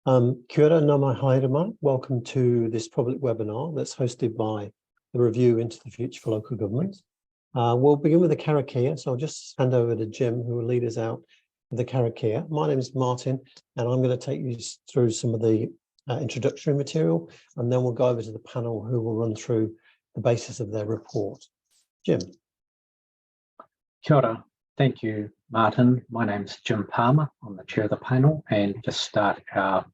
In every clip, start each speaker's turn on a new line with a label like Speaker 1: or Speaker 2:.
Speaker 1: Kia ora, nā mai haere mai. Welcome to this public webinar that's hosted by the Review into the Future for Local Government. We'll begin with the karakia, so I'll just hand over to Jim, who will lead us out with the karakia. My name is Martin, and I'm going to take you through some of the introductory material, and then we'll go over to the panel who will run through the basis of their report. Jim.
Speaker 2: Kia ora. Thank you, Martin. My name is Jim Palmer. I'm the chair of the panel, and just start our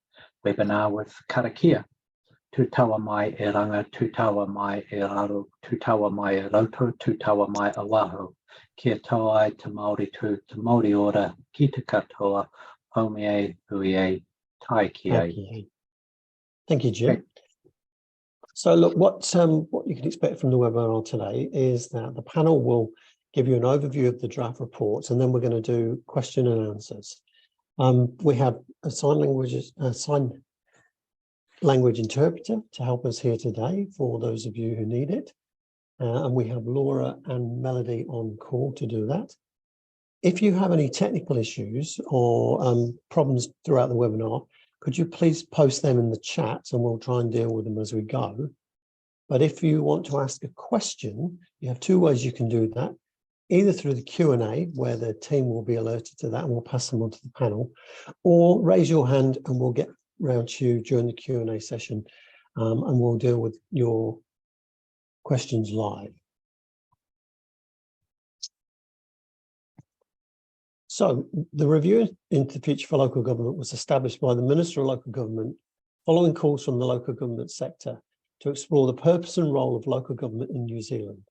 Speaker 2: webinar with karakia. Tūtaua mai e ranga, tūtaua mai e raro, tūtaua mai e rauto, tūtaua mai e waho. Kia tau ai te Māori tū, te Māori ora, ki te katoa, haumi e, hui e, tai ki e.
Speaker 1: Thank you, Jim. So look, what you can expect from the webinar today is that the panel will give you an overview of the draft reports, and then we're going to do question and answers. We have a sign language interpreter to help us here today for those of you who need it. And we have Laura and Melody on call to do that. If you have any technical issues or problems throughout the webinar, could you please post them in the chat and we'll try and deal with them as we go. But if you want to ask a question, you have two ways you can do that. Either through the Q&A, where the team will be alerted to that and we'll pass them on to the panel, or raise your hand and we'll get round to you during the Q&A session, and we'll deal with your questions live. So the Review into the Future for Local Government was established by the Minister of Local Government following calls from the local government sector to explore the purpose and role of local government in New Zealand.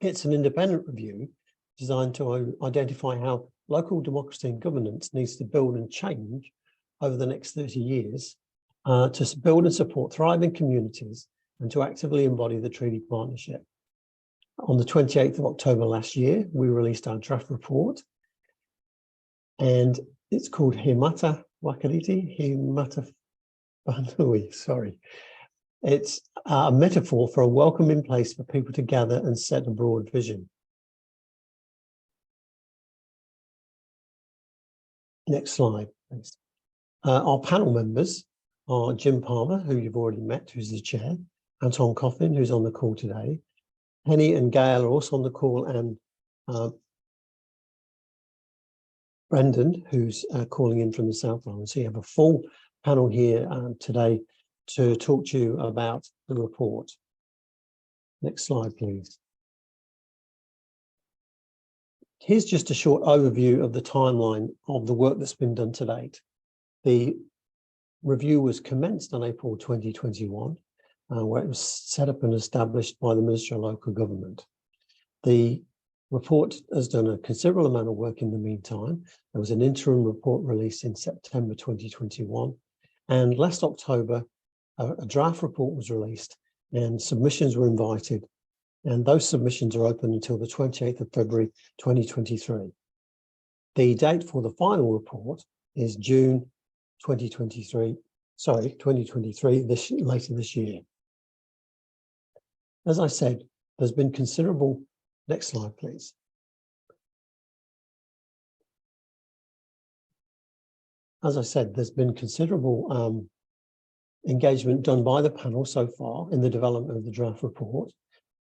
Speaker 1: It's an independent review designed to identify how local democracy and governance needs to build and change over the next 30 years to build and support thriving communities and to actively embody the treaty partnership. On the 28th of October last year, we released our draft report, and it's called He matawhānui, sorry. It's a metaphor for a welcoming place for people to gather and set a broad vision. Next slide, please. Our panel members are Jim Palmer, who you've already met, who's the chair, Anton Coffin, who's on the call today. Henny and Gail are also on the call, and Brendan, who's calling in from the South Island. So you have a full panel here today to talk to you about the report. Next slide, please. Here's just a short overview of the timeline of the work that's been done to date. The review was commenced in April 2021, where it was set up and established by the Ministry of Local Government. The report has done a considerable amount of work in the meantime. There was an interim report released in September 2021, and last October, a draft report was released and submissions were invited, and those submissions are open until the 28th of February 2023. The date for the final report is June 2023, later this year. As I said, there's been considerable, next slide please. As I said, there's been considerable engagement done by the panel so far in the development of the draft report.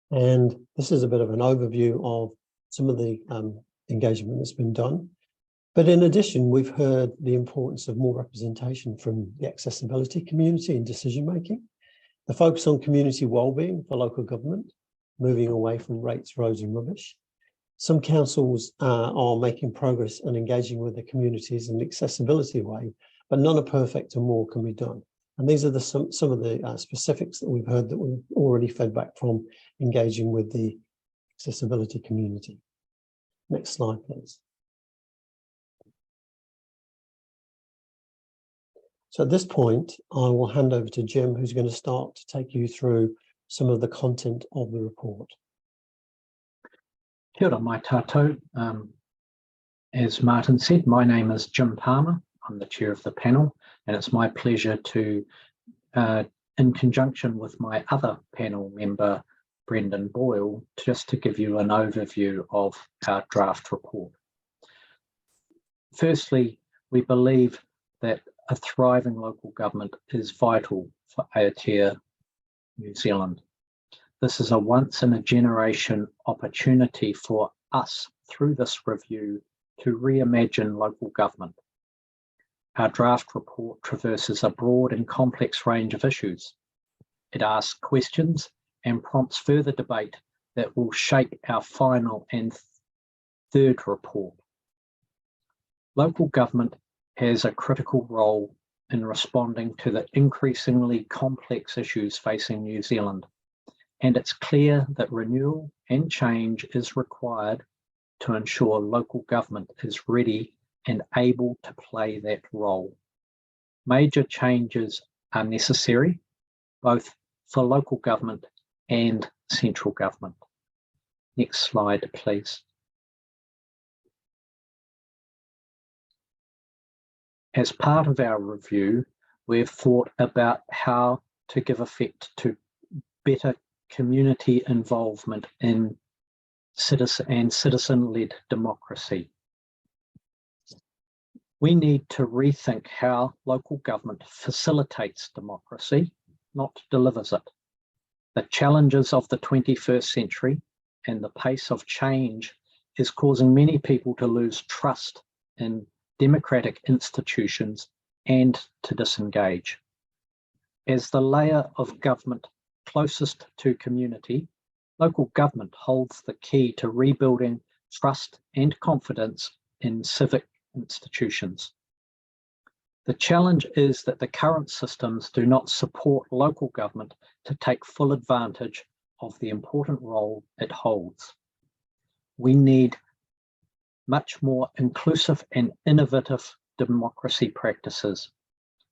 Speaker 1: And this is a bit of an overview of some of the engagement that's been done. But in addition, we've heard the importance of more representation from the accessibility community in decision-making, the focus on community wellbeing for local government, moving away from rates, roads and rubbish. Some councils are making progress and engaging with the communities in an accessibility way, but none are perfect and more can be done. And these are some of the specifics that we've heard that we've already fed back from engaging with the accessibility community. Next slide, please. So at this point, I will hand over to Jim, who's going to start to take you through some of the content of the report.
Speaker 2: Kia ora mai tātou. As Martin said, my name is Jim Palmer. I'm the chair of the panel, and it's my pleasure to, in conjunction with my other panel member, Brendan Boyle, just to give you an overview of our draft report. Firstly, we believe that a thriving local government is vital for Aotearoa New Zealand. This is a once-in-a-generation opportunity for us, through this review, to reimagine local government. Our draft report traverses a broad and complex range of issues. It asks questions and prompts further debate that will shape our final and third report. Local government has a critical role in responding to the increasingly complex issues facing New Zealand, and it's clear that renewal and change is required to ensure local government is ready and able to play that role. Major changes are necessary, both for local government and central government. Next slide, please. As part of our review, we've thought about how to give effect to better community involvement in citizen-led democracy. We need to rethink how local government facilitates democracy, not delivers it. The challenges of the 21st century and the pace of change is causing many people to lose trust in democratic institutions and to disengage. As the layer of government closest to community, local government holds the key to rebuilding trust and confidence in civic institutions. The challenge is that the current systems do not support local government to take full advantage of the important role it holds. We need much more inclusive and innovative democracy practices.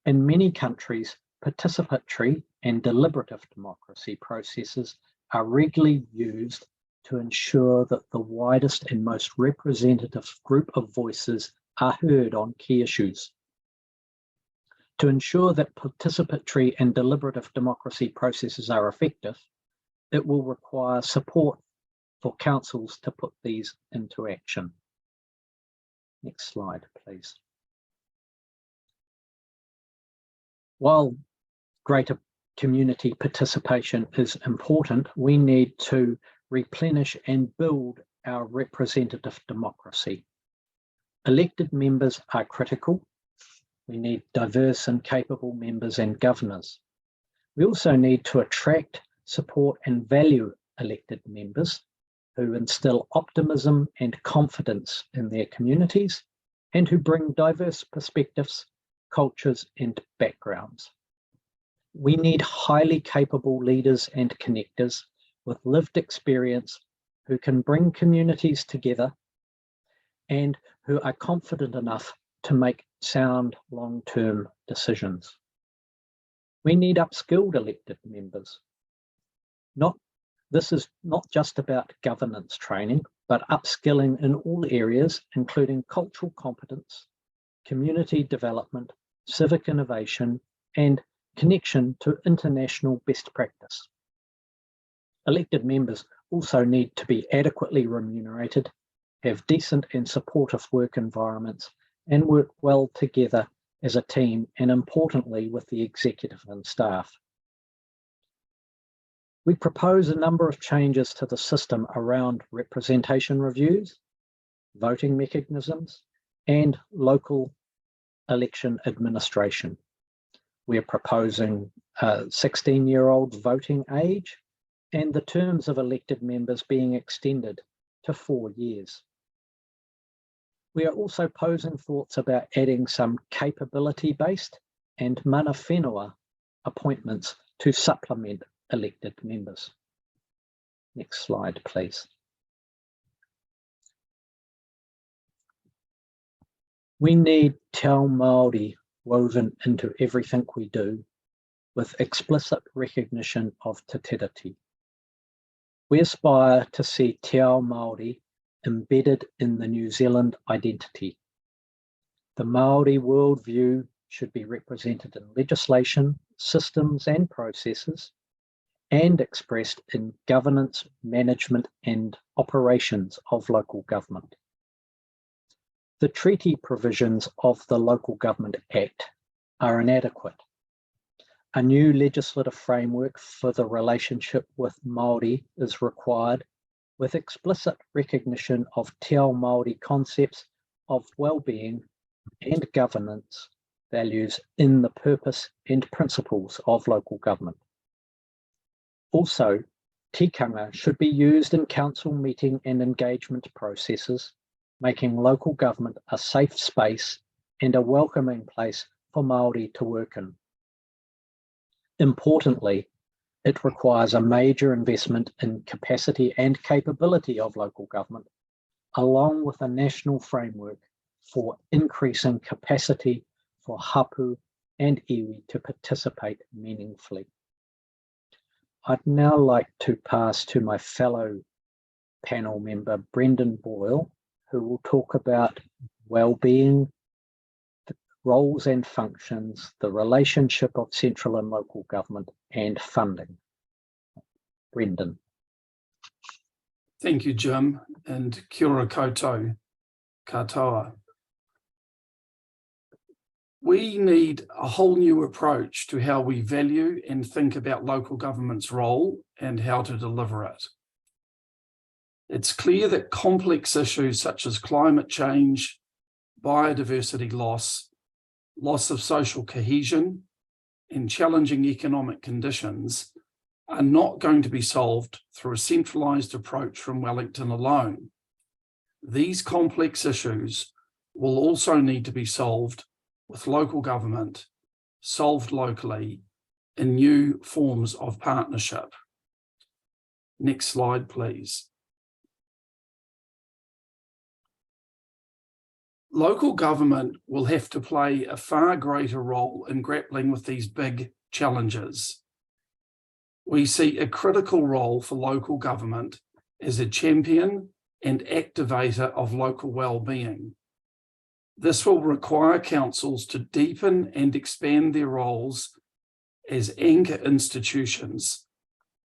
Speaker 2: In many countries, participatory and deliberative democracy processes are regularly used to ensure that the widest and most representative group of voices are heard on key issues. To ensure that participatory and deliberative democracy processes are effective, it will require support for councils to put these into action. Next slide, please. While greater community participation is important, we need to replenish and build our representative democracy. Elected members are critical. We need diverse and capable members and governors. We also need to attract, support, and value elected members who instill optimism and confidence in their communities and who bring diverse perspectives, cultures, and backgrounds. We need highly capable leaders and connectors with lived experience who can bring communities together and who are confident enough to make sound long-term decisions. We need upskilled elected members. This is not just about governance training, but upskilling in all areas, including cultural competence, community development, civic innovation, and connection to international best practice. Elected members also need to be adequately remunerated, have decent and supportive work environments, and work well together as a team, and importantly with the executive and staff. We propose a number of changes to the system around representation reviews, voting mechanisms, and local election administration. We're proposing a 16-year-old voting age and the terms of elected members being extended to 4 years. We are also posing thoughts about adding some capability-based and mana whenua appointments to supplement elected members. Next slide, please. We need te ao Māori woven into everything we do, with explicit recognition of te tiriti. We aspire to see te ao Māori embedded in the New Zealand identity. The Māori worldview should be represented in legislation, systems and processes, and expressed in governance, management and operations of local government. The treaty provisions of the Local Government Act are inadequate. A new legislative framework for the relationship with Māori is required, with explicit recognition of te ao Māori concepts of wellbeing and governance values in the purpose and principles of local government. Also, tikanga should be used in council meeting and engagement processes, making local government a safe space and a welcoming place for Māori to work in. Importantly, it requires a major investment in capacity and capability of local government, along with a national framework for increasing capacity for hapu and iwi to participate meaningfully. I'd now like to pass to my fellow panel member, Brendan Boyle, who will talk about wellbeing, the roles and functions, the relationship of central and local government, and funding. Brendan.
Speaker 3: Thank you, Jim, and kia ora koutou katoa. We need a whole new approach to how we value and think about local government's role and how to deliver it. It's clear that complex issues such as climate change, biodiversity loss, loss of social cohesion, and challenging economic conditions are not going to be solved through a centralised approach from Wellington alone. These complex issues will also need to be solved with local government, solved locally in new forms of partnership. Next slide, please. Local government will have to play a far greater role in grappling with these big challenges. We see a critical role for local government as a champion and activator of local wellbeing. This will require councils to deepen and expand their roles as anchor institutions,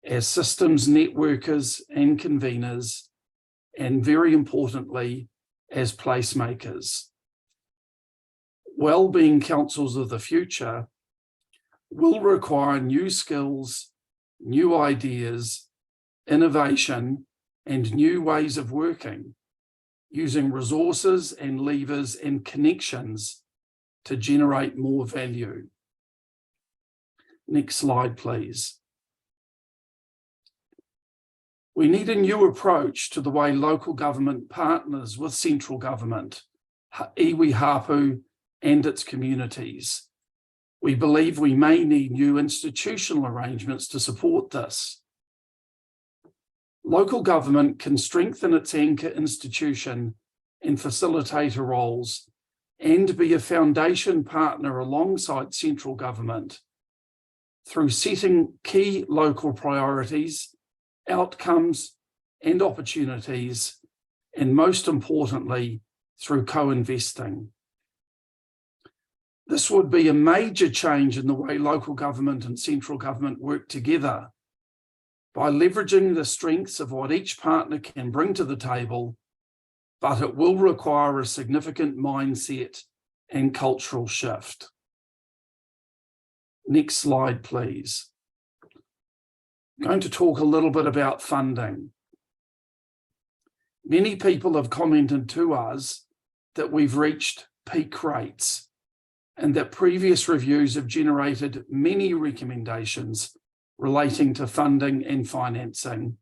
Speaker 3: as systems networkers and conveners, and very importantly, as placemakers. Wellbeing councils of the future will require new skills, new ideas, innovation, and new ways of working, using resources and levers and connections to generate more value. Next slide, please. We need a new approach to the way local government partners with central government, iwi hapu, and its communities. We believe we may need new institutional arrangements to support this. Local government can strengthen its anchor institution and facilitator roles and be a foundation partner alongside central government through setting key local priorities, outcomes and opportunities, and most importantly, through co-investing. This would be a major change in the way local government and central government work together by leveraging the strengths of what each partner can bring to the table, but it will require a significant mindset and cultural shift. Next slide, please. I'm going to talk a little bit about funding. Many people have commented to us that we've reached peak rates and that previous reviews have generated many recommendations relating to funding and financing.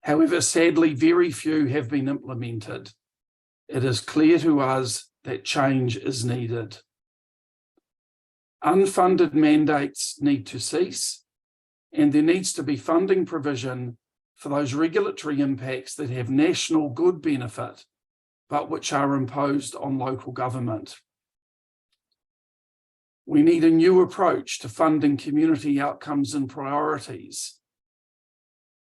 Speaker 3: However, sadly, very few have been implemented. It is clear to us that change is needed. Unfunded mandates need to cease, and there needs to be funding provision for those regulatory impacts that have national good benefit, but which are imposed on local government. We need a new approach to funding community outcomes and priorities.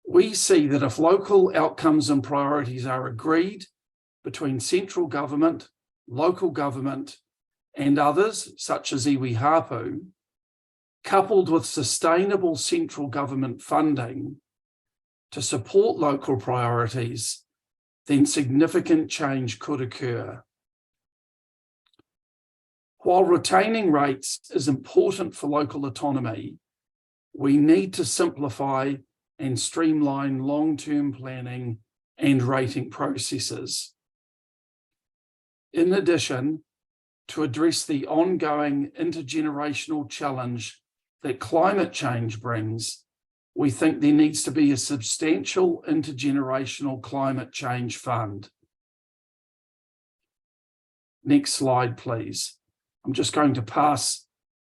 Speaker 3: We see that if local outcomes and priorities are agreed between central government, local government, and others, such as iwi hapu, coupled with sustainable central government funding to support local priorities, then significant change could occur. While retaining rates is important for local autonomy, we need to simplify and streamline long-term planning and rating processes. In addition, to address the ongoing intergenerational challenge that climate change brings, we think there needs to be a substantial intergenerational climate change fund. Next slide, please. I'm just going to pass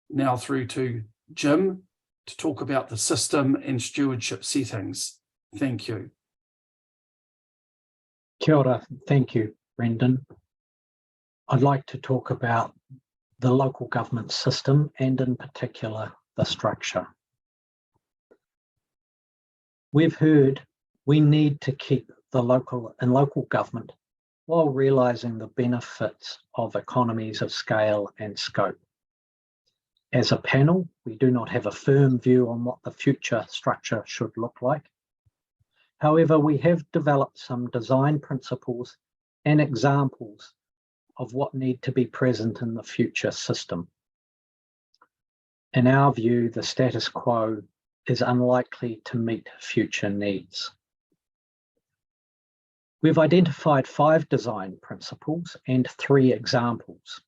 Speaker 3: now through to Jim to talk about the system and stewardship settings. Thank you.
Speaker 2: Kia ora. Thank you, Brendan. I'd like to talk about the local government system and in particular the structure. We've heard we need to keep the local government while realising the benefits of economies of scale and scope. As a panel, we do not have a firm view on what the future structure should look like. However, we have developed some design principles and examples of what need to be present in the future system. In our view, the status quo is unlikely to meet future needs. We've identified 5 design principles and 3 examples.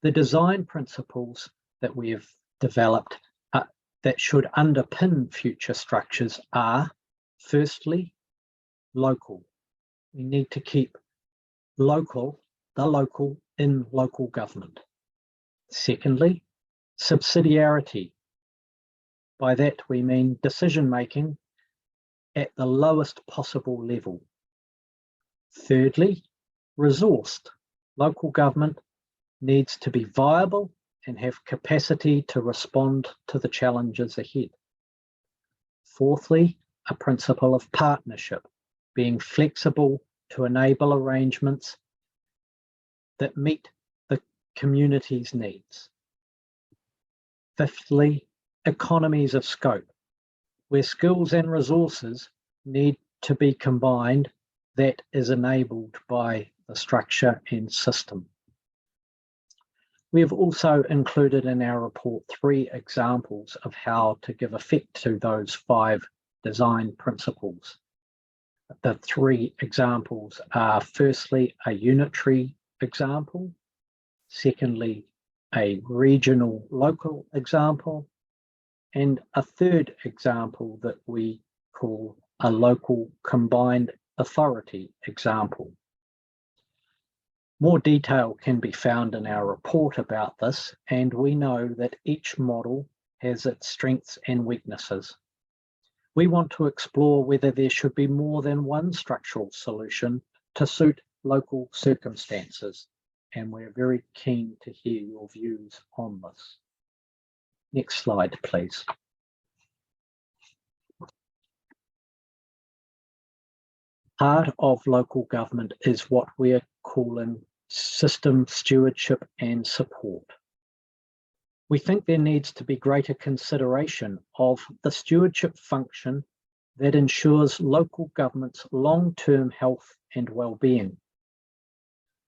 Speaker 2: The design principles that we have developed that should underpin future structures are, firstly, local. We need to keep the local in local government. Secondly, subsidiarity. By that we mean decision-making at the lowest possible level. Thirdly, resourced. Local government needs to be viable and have capacity to respond to the challenges ahead. Fourthly, a principle of partnership, being flexible to enable arrangements that meet the community's needs. Fifthly, economies of scope, where skills and resources need to be combined that is enabled by the structure and system. We have also included in our report 3 examples of how to give effect to those 5 design principles. The 3 examples are, firstly, a unitary example, secondly, a regional local example, and a 3rd example that we call a local combined authority example. More detail can be found in our report about this, and we know that each model has its strengths and weaknesses. We want to explore whether there should be more than one structural solution to suit local circumstances, and we're very keen to hear your views on this. Next slide, please. Part of local government is what we're calling system stewardship and support. We think there needs to be greater consideration of the stewardship function that ensures local government's long-term health and well-being.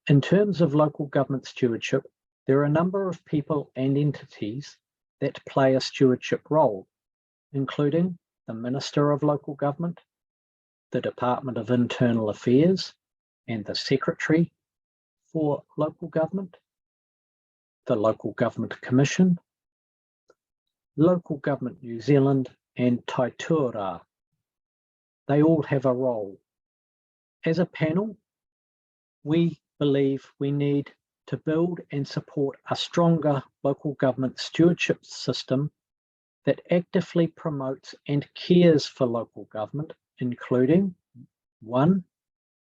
Speaker 2: In terms of local government stewardship, there are a number of people and entities that play a stewardship role, including the Minister of Local Government, the Department of Internal Affairs, and the Secretary for Local Government, the Local Government Commission, Local Government New Zealand, and Aotearoa. They all have a role. As a panel, we believe we need to build and support a stronger local government stewardship system that actively promotes and cares for local government, including 1,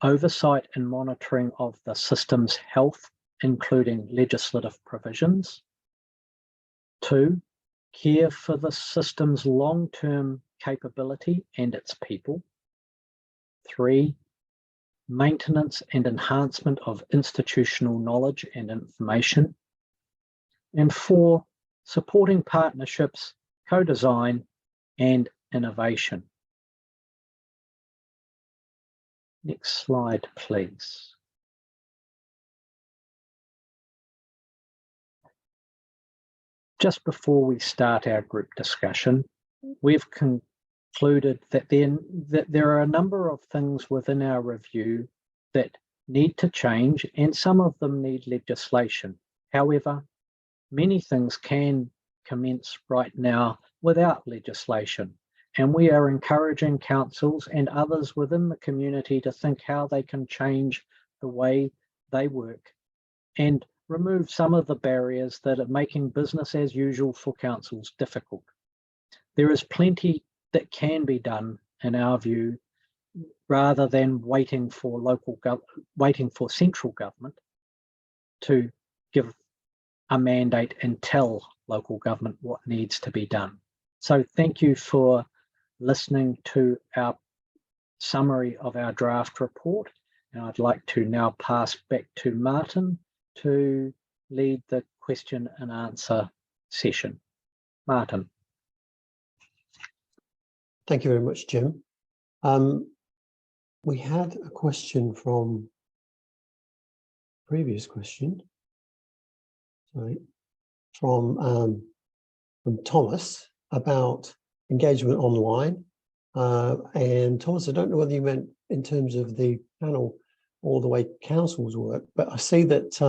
Speaker 2: oversight and monitoring of the system's health, including legislative provisions. 2, care for the system's long-term capability and its people. 3, maintenance and enhancement of institutional knowledge and information. And 4, supporting partnerships, co-design, and innovation. Next slide, please. just before we start our group discussion, we've concluded that there are a number of things within our review that need to change, and some of them need legislation. However, many things can commence right now without legislation, and we are encouraging councils and others within the community to think how they can change the way they work and remove some of the barriers that are making business as usual for councils difficult. There is plenty that can be done, in our view, rather than waiting for central government to give a mandate and tell local government what needs to be done. So thank you for listening to our summary of our draft report. And I'd like to now pass back to Martin to lead the question and answer session. Martin.
Speaker 1: Thank you very much, Jim. We had a question from previous question, sorry, from Thomas about engagement online. And Thomas, I don't know whether you meant in terms of the panel or the way councils work, but I see that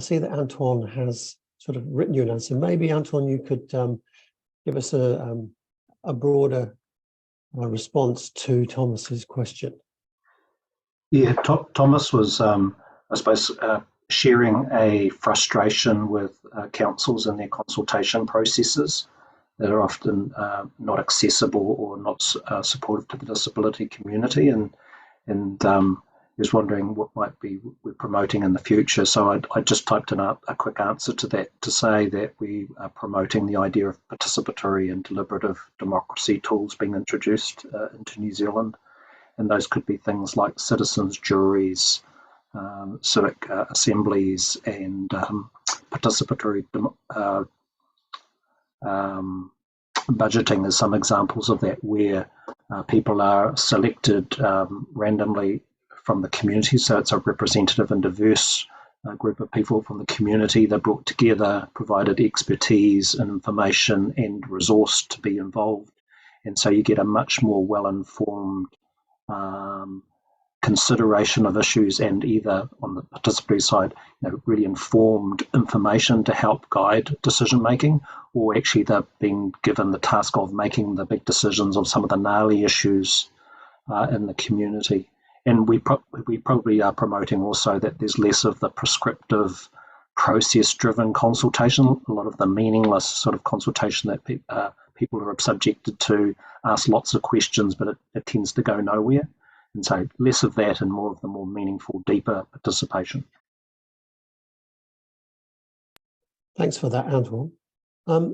Speaker 1: Antoine has sort of written you an answer. Maybe Antoine, you could give us a broader response to Thomas's question.
Speaker 4: Yeah, Thomas was, I suppose, sharing a frustration with councils and their consultation processes that are often not accessible or not supportive to the disability community, and he was wondering what might be we're promoting in the future. So I just typed in a quick answer to that to say that we are promoting the idea of participatory and deliberative democracy tools being introduced into New Zealand. And those could be things like citizens' juries, civic assemblies, and participatory budgeting as some examples of that, where people are selected randomly from the community. So it's a representative and diverse group of people from the community. They're brought together, provided expertise and information and resource to be involved. And so you get a much more well-informed consideration of issues, and either on the participatory side, really informed information to help guide decision making, or actually they're being given the task of making the big decisions on some of the gnarly issues in the community. And we probably are promoting also that there's less of the prescriptive, process-driven consultation, a lot of the meaningless sort of consultation that people are subjected to, ask lots of questions, but it tends to go nowhere. And so less of that and more of the more meaningful, deeper participation.
Speaker 1: Thanks for that, Antoine.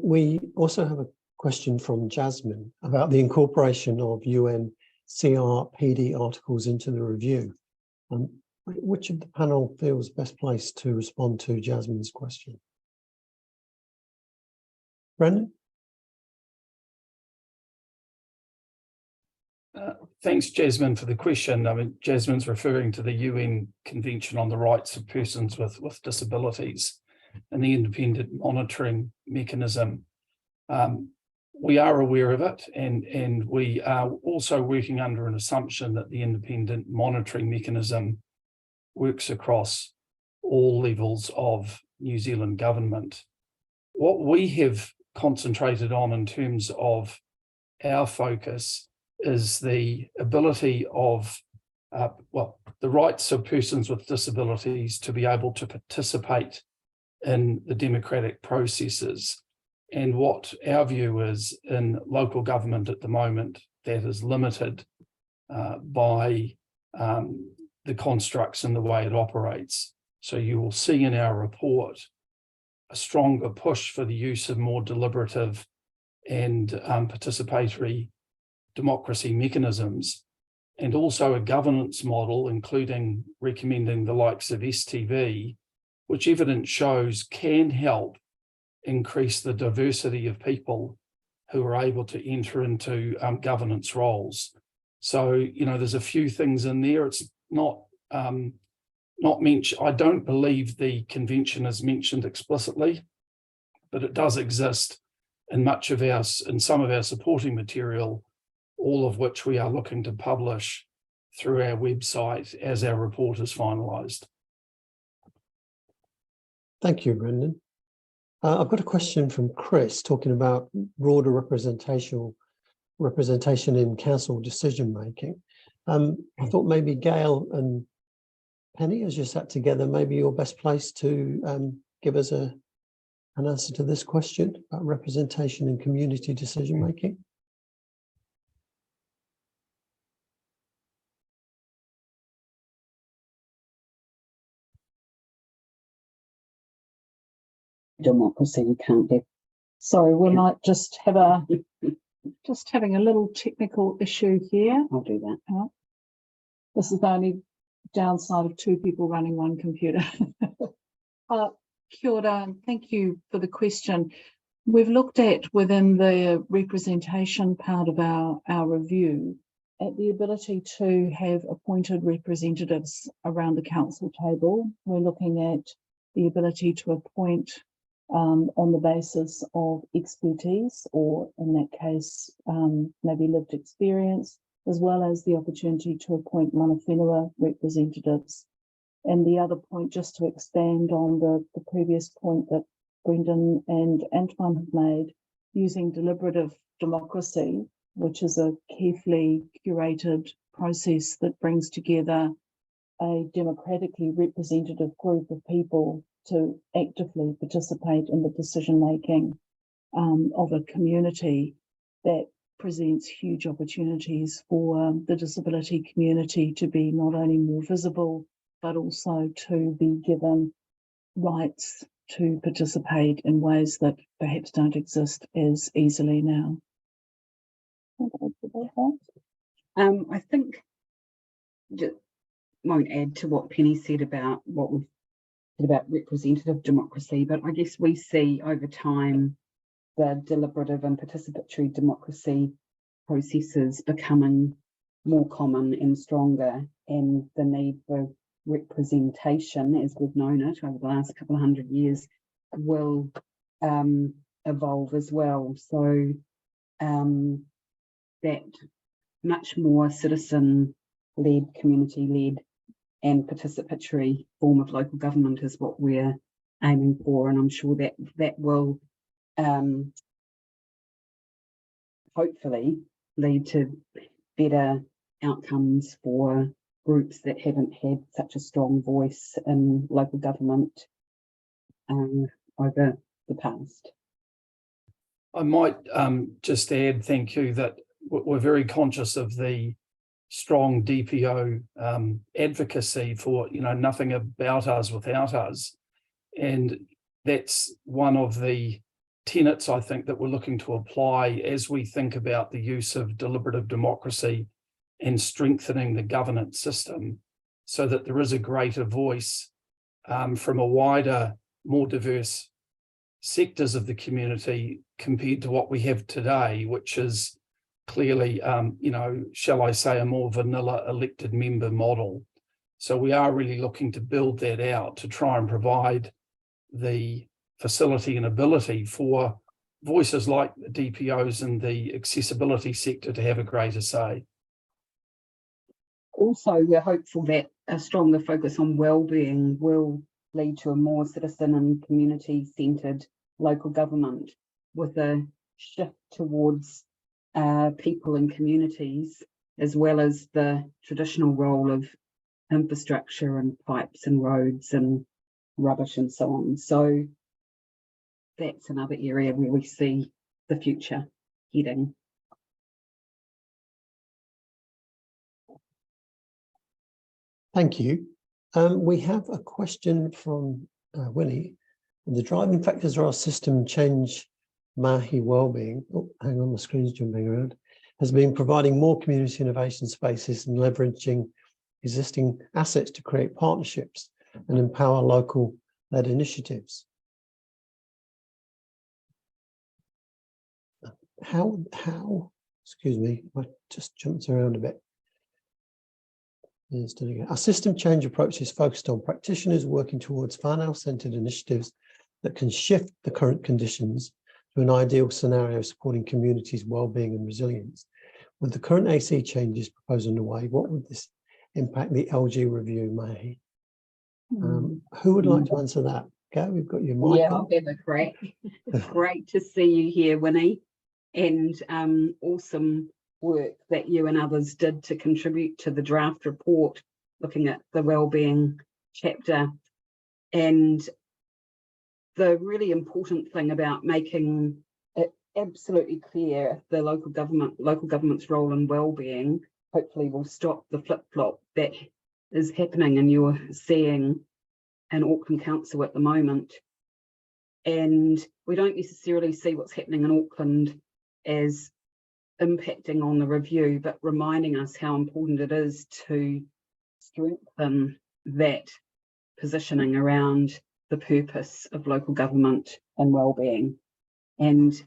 Speaker 1: We also have a question from Jasmine about the incorporation of UN CRPD articles into the review. Which of the panel feels best placed to respond to Jasmine's question? Brendan?
Speaker 3: Thanks, Jasmine, for the question. I mean, Jasmine's referring to the UN Convention on the Rights of Persons with Disabilities and the independent monitoring mechanism. We are aware of it, and we are also working under an assumption that the independent monitoring mechanism works across all levels of New Zealand government. What we have concentrated on in terms of our focus is the ability of, the rights of persons with disabilities to be able to participate in the democratic processes. And what our view is in local government at the moment, that is limited by the constructs and the way it operates. So you will see in our report a stronger push for the use of more deliberative and participatory democracy mechanisms, and also a governance model, including recommending the likes of STV, which evidence shows can help increase the diversity of people who are able to enter into governance roles. So, there's a few things in there. It's not mentioned. I don't believe the convention is mentioned explicitly, but it does exist in some of our supporting material, all of which we are looking to publish through our website as our report is finalised.
Speaker 1: Thank you, Brendan. I've got a question from Chris talking about broader representation in council decision making. I thought maybe Gail and Penny, as you sat together, maybe you're best placed to give us an answer to this question about representation in community decision making.
Speaker 5: Democracy, you can't get.
Speaker 6: Sorry, we might just have having a little technical issue here.
Speaker 5: I'll do that.
Speaker 6: This is the only downside of two people running one computer. Kia ora, thank you for the question. We've looked at, within the representation part of our review, at the ability to have appointed representatives around the council table. We're looking at the ability to appoint on the basis of expertise, or in that case, maybe lived experience, as well as the opportunity to appoint mana whenua representatives. And the other point, just to expand on the previous point that Brendan and Antoine have made, using deliberative democracy, which is a carefully curated process that brings together a democratically representative group of people to actively participate in the decision-making of a community, that presents huge opportunities for the disability community to be not only more visible, but also to be given rights to participate in ways that perhaps don't exist as easily now.
Speaker 5: I think just won't add to what Penny said about what we've said about representative democracy, but I guess we see over time the deliberative and participatory democracy processes becoming more common and stronger, and the need for representation, as we've known it over the last couple of 100 years, will evolve as well. So that much more citizen-led, community-led and participatory form of local government is what we're aiming for, and I'm sure that that will hopefully lead to better outcomes for groups that haven't had such a strong voice in local government over the past.
Speaker 3: I might just add, thank you, that we're very conscious of the strong DPO advocacy for, nothing about us without us. And that's one of the tenets, I think, that we're looking to apply as we think about the use of deliberative democracy and strengthening the governance system, so that there is a greater voice from a wider, more diverse sectors of the community compared to what we have today, which is clearly, shall I say, a more vanilla elected member model. So we are really looking to build that out to try and provide the facility and ability for voices like the DPOs and the accessibility sector to have a greater say.
Speaker 5: Also, we're hopeful that a stronger focus on wellbeing will lead to a more citizen and community-centred local government, with a shift towards people and communities, as well as the traditional role of infrastructure and pipes and roads and rubbish and so on. So that's another area where we see the future heading.
Speaker 1: Thank you. We have a question from Winnie. The driving factors of our system change mahi wellbeing. Oh, hang on, the screen's jumping around. Has been providing more community innovation spaces and leveraging existing assets to create partnerships and empower local-led initiatives. How, excuse me, I just jumped around a bit. Our system change approach is focused on practitioners working towards whānau-centred initiatives that can shift the current conditions to an ideal scenario supporting communities' well-being and resilience. With the current AC changes proposed underway, what would this impact the LG review may? Who would like to answer that? Okay, we've got your mic
Speaker 5: Yeah,
Speaker 1: on.
Speaker 5: I'll have a crack. Great to see you here, Winnie, and awesome work that you and others did to contribute to the draft report, looking at the wellbeing chapter. And the really important thing about making it absolutely clear the local government's role in wellbeing, hopefully will stop the flip-flop that is happening and you're seeing in Auckland Council at the moment. And we don't necessarily see what's happening in Auckland as impacting on the review, but reminding us how important it is to strengthen that positioning around the purpose of local government and wellbeing. And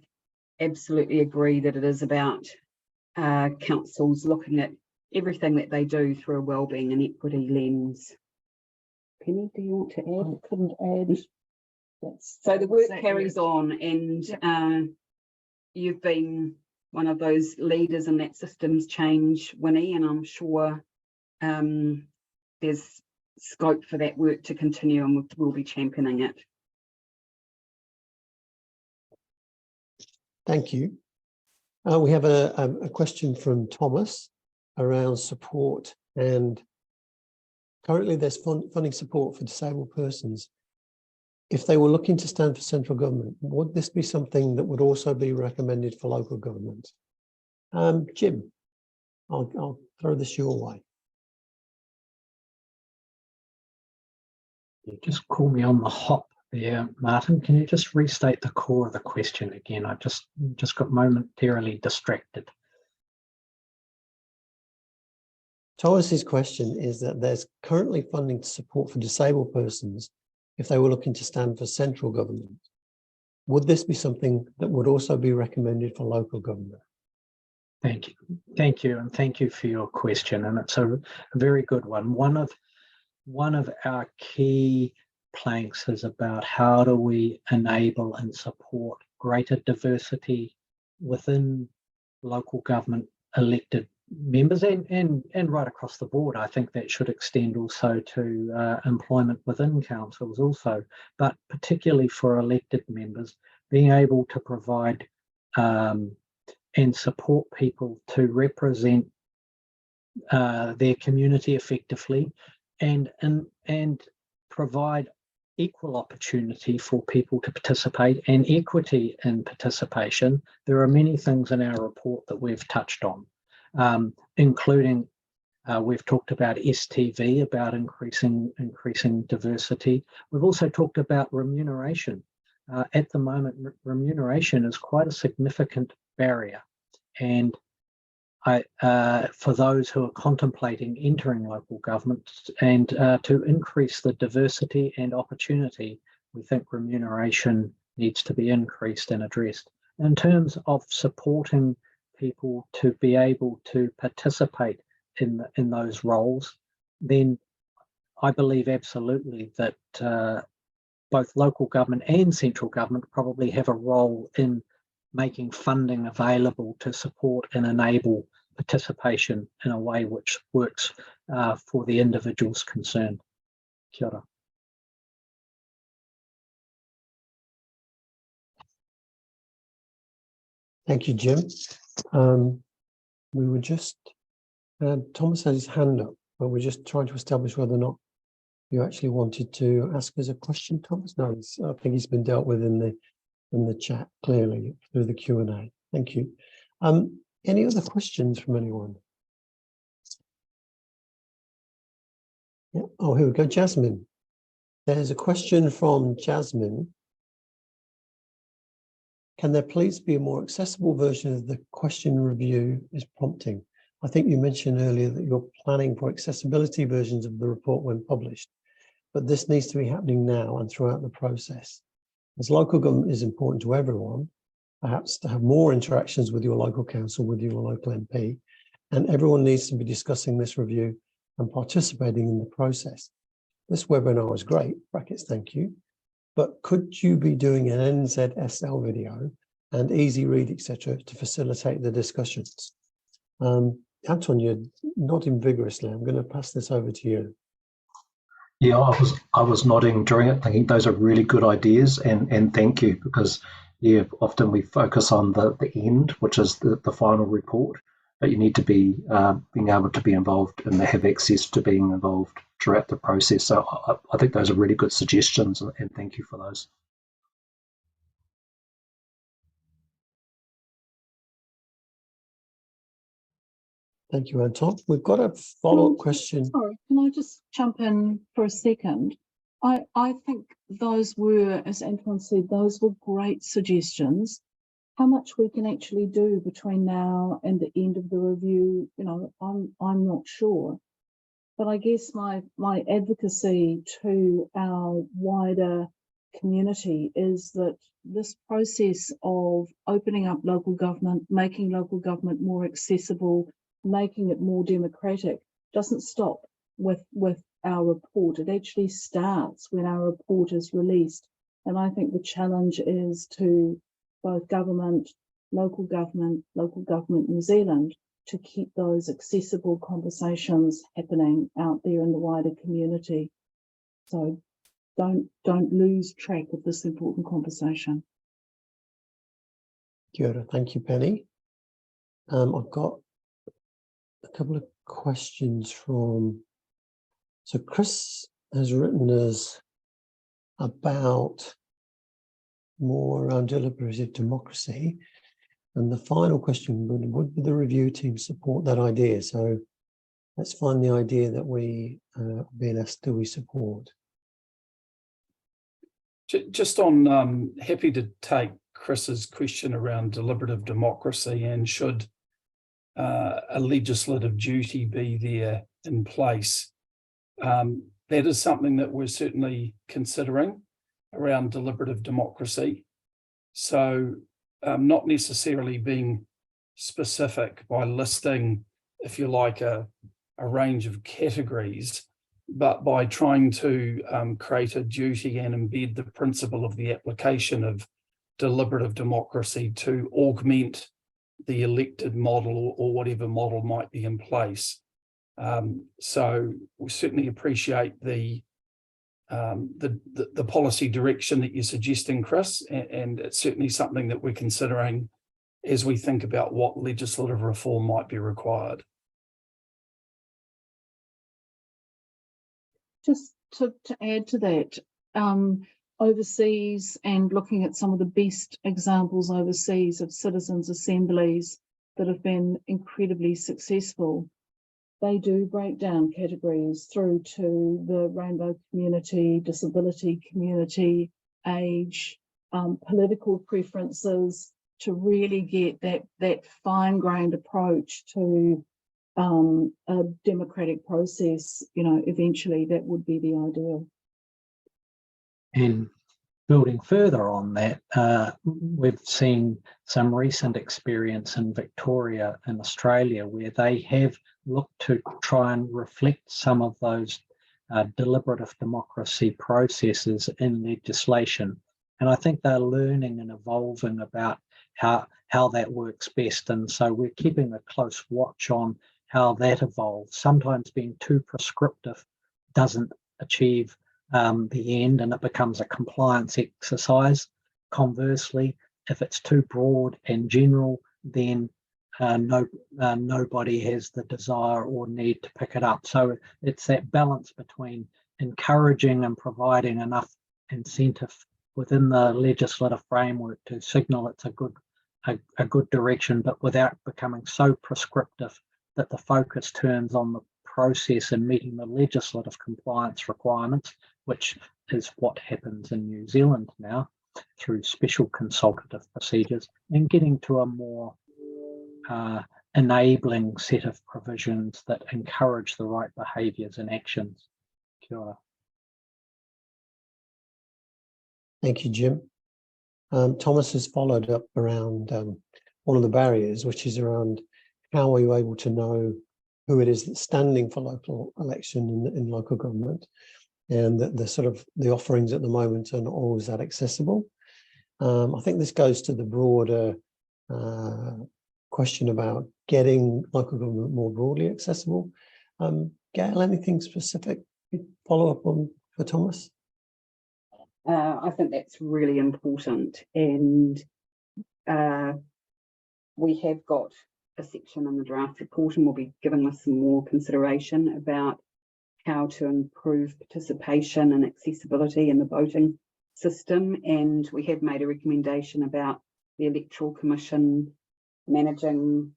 Speaker 5: absolutely agree that it is about councils looking at everything that they do through a wellbeing and equity lens. Penny, do you want to add?
Speaker 6: I couldn't add.
Speaker 5: So the work
Speaker 6: Exactly
Speaker 5: carries
Speaker 6: it.
Speaker 5: on, and you've been one of those leaders in that systems change, Winnie, and I'm sure there's scope for that work to continue, and we'll be championing it.
Speaker 1: Thank you. We have a question from Thomas around support, and currently there's funding support for disabled persons. If they were looking to stand for central government, would this be something that would also be recommended for local government? Jim, I'll throw this your way.
Speaker 2: You just call me on the hop there, Martin. Can you just restate the core of the question again? I just got momentarily distracted.
Speaker 1: Thomas's question is that there's currently funding to support for disabled persons if they were looking to stand for central government. Would this be something that would also be recommended for local government?
Speaker 2: Thank you, and thank you for your question. And it's a very good one. One of our key planks is about how do we enable and support greater diversity within local government elected members and right across the board. I think that should extend also to employment within councils also, but particularly for elected members, being able to provide and support people to represent their community effectively and provide equal opportunity for people to participate and equity in participation. There are many things in our report that we've touched on. Including we've talked about STV, about increasing diversity. We've also talked about remuneration. At the moment, remuneration is quite a significant barrier, and for those who are contemplating entering local government and to increase the diversity and opportunity, we think remuneration needs to be increased and addressed. In terms of supporting people to be able to participate in those roles, then I believe absolutely that both local government and central government probably have a role in making funding available to support and enable participation in a way which works for the individuals concerned. Kia ora.
Speaker 1: Thank you, Jim. We were just, Thomas had his hand up, but we're just trying to establish whether or not you actually wanted to ask us a question, Thomas. No, I think he's been dealt with in the chat clearly through the Q&A. Thank you. Any other questions from anyone? Yeah. Oh, here we go, Jasmine. There's a question from Jasmine. Can there please be a more accessible version of the question review is prompting? I think you mentioned earlier that you're planning for accessibility versions of the report when published, but this needs to be happening now and throughout the process. As local government is important to everyone, perhaps to have more interactions with your local council, with your local MP, and everyone needs to be discussing this review and participating in the process. This webinar is great, brackets, thank you. but could you be doing an NZSL video and easy read, etc., to facilitate the discussions? Anton, you're nodding vigorously. I'm going to pass this over to you.
Speaker 4: Yeah, I was nodding during it, thinking those are really good ideas, and thank you, because yeah, often we focus on the end, which is the final report, but you need to be being able to be involved and have access to being involved throughout the process. So I think those are really good suggestions, and thank you for those.
Speaker 1: Thank you, Anton. We've got a follow-up question.
Speaker 6: Sorry, can I just jump in for a second? I think those were, as Anton said, those were great suggestions. How much we can actually do between now and the end of the review, you know, I'm not sure. But I guess my advocacy to our wider community is that this process of opening up local government, making local government more accessible, making it more democratic, doesn't stop with our report. It actually starts when our report is released. And I think the challenge is to both government, local government New Zealand, to keep those accessible conversations happening out there in the wider community. So don't lose track of this important conversation.
Speaker 1: Kia ora. Thank you, Penny. I've got a couple of questions from, so Chris has written us about more around deliberative democracy. And the final question would the review team support that idea? So let's find the idea that we, being asked, do we support?
Speaker 3: Just on, happy to take Chris's question around deliberative democracy, and should a legislative duty be there in place. That is something that we're certainly considering around deliberative democracy. So not necessarily being specific by listing, if you like, a range of categories, but by trying to create a duty and embed the principle of the application of deliberative democracy to augment the elected model or whatever model might be in place. So we certainly appreciate the policy direction that you're suggesting, Chris, and it's certainly something that we're considering as we think about what legislative reform might be required.
Speaker 6: Just to add to that, overseas, and looking at some of the best examples overseas of citizens' assemblies that have been incredibly successful, they do break down categories through to the rainbow community, disability community, age, political preferences, to really get that fine-grained approach to a democratic process. You know, eventually that would be the ideal.
Speaker 2: And building further on that, we've seen some recent experience in Victoria and Australia where they have looked to try and reflect some of those deliberative democracy processes in legislation. And I think they're learning and evolving about how that works best. And so we're keeping a close watch on how that evolves. Sometimes being too prescriptive doesn't achieve the end, and it becomes a compliance exercise. Conversely, if it's too broad and general, then nobody has the desire or need to pick it up. So it's that balance between encouraging and providing enough incentive within the legislative framework to signal it's a good direction, but without becoming so prescriptive that the focus turns on the process and meeting the legislative compliance requirements, which is what happens in New Zealand now through special consultative procedures, and getting to a more enabling set of provisions that encourage the right behaviours and actions. Kia ora.
Speaker 1: Thank you, Jim. Thomas has followed up around one of the barriers, which is around how are you able to know who it is that's standing for local election in local government. and the sort of the offerings at the moment are not always that accessible. I think this goes to the broader question about getting local government more broadly accessible. Gail, anything specific you'd follow up on for Thomas?
Speaker 5: I think that's really important, and we have got a section in the draft report, and we'll be giving this some more consideration about how to improve participation and accessibility in the voting system. And we have made a recommendation about the Electoral Commission managing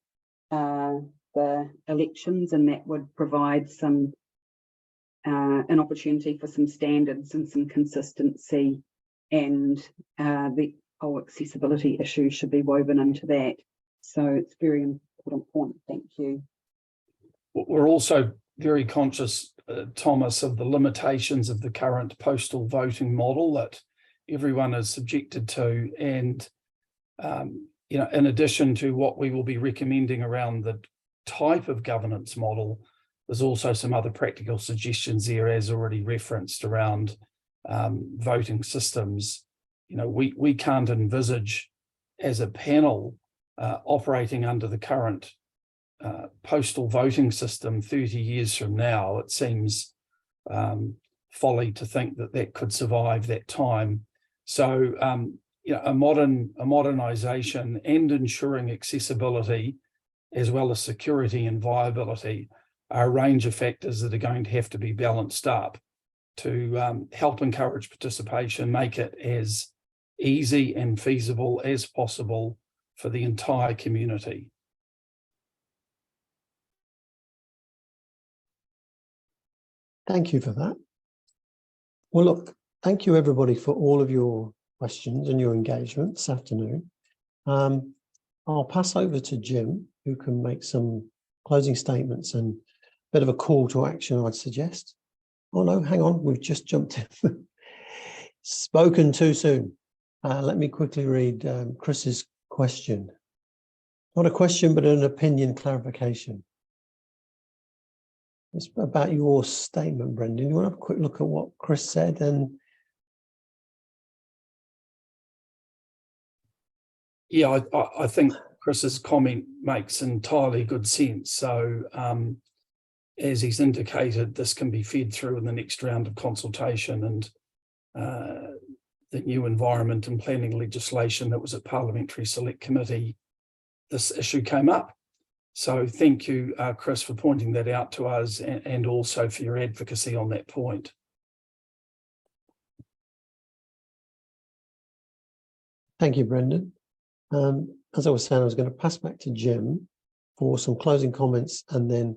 Speaker 5: the elections, and that would provide some an opportunity for some standards and some consistency, and the whole accessibility issue should be woven into that. So it's a very important point. Thank you.
Speaker 3: We're also very conscious, Thomas, of the limitations of the current postal voting model that everyone is subjected to, and in addition to what we will be recommending around the type of governance model, there's also some other practical suggestions there, as already referenced, around voting systems. We can't envisage as a panel operating under the current postal voting system 30 years from now. It seems folly to think that that could survive that time. So a modernization and ensuring accessibility, as well as security and viability, are a range of factors that are going to have to be balanced up to help encourage participation, make it as easy and feasible as possible for the entire community.
Speaker 1: Thank you for that. Well, look, thank you everybody for all of your questions and your engagement this afternoon. I'll pass over to Jim, who can make some closing statements and a bit of a call to action, I'd suggest. Oh no, hang on, we've just jumped in. Spoken too soon. Let me quickly read Chris's question. Not a question, but an opinion clarification. It's about your statement, Brendan. You want to have a quick look at what Chris said? And
Speaker 3: yeah, I think Chris's comment makes entirely good sense. So as he's indicated, this can be fed through in the next round of consultation, and the new environment and planning legislation that was at Parliamentary Select Committee, this issue came up. So thank you, Chris, for pointing that out to us, and also for your advocacy on that point.
Speaker 1: thank you, Brendan. As I was saying, I was going to pass back to Jim for some closing comments, and then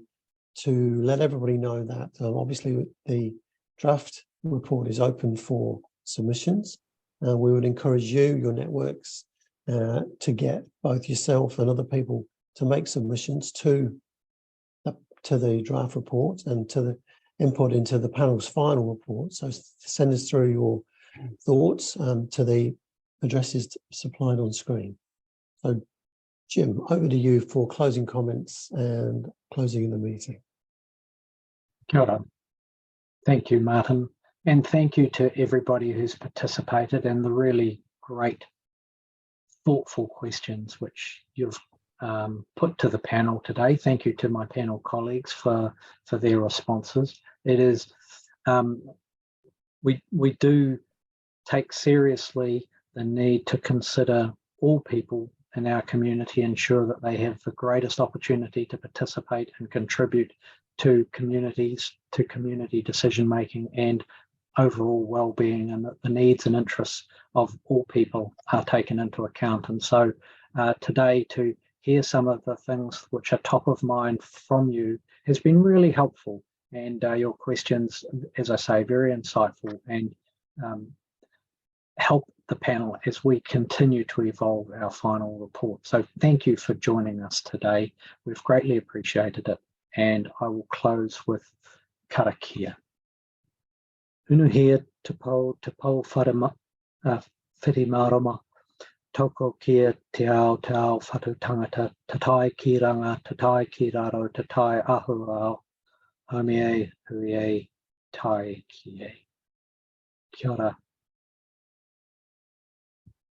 Speaker 1: to let everybody know that obviously the draft report is open for submissions. We would encourage you, your networks, to get both yourself and other people to make submissions to the draft report and to the input into the panel's final report. So send us through your thoughts to the addresses supplied on screen. So Jim, over to you for closing comments and closing the meeting.
Speaker 2: Kia ora. Thank you, Martin. And thank you to everybody who's participated and the really great, thoughtful questions which you've put to the panel today. Thank you to my panel colleagues for their responses. It is, we do take seriously the need to consider all people in our community, ensure that they have the greatest opportunity to participate and contribute to communities, to community decision making and overall well-being, and that the needs and interests of all people are taken into account. And so today, to hear some of the things which are top of mind from you has been really helpful, and your questions, as I say, very insightful, and help the panel as we continue to evolve our final report. So thank you for joining us today. We've greatly appreciated it, and I will close with karakia. Unuhia te pau whirimarama, toko kia te ao whatu tangata, te tai ki ranga, te tai ki raro, te tai ahurao, haumie, hui tai kie. Kia ora.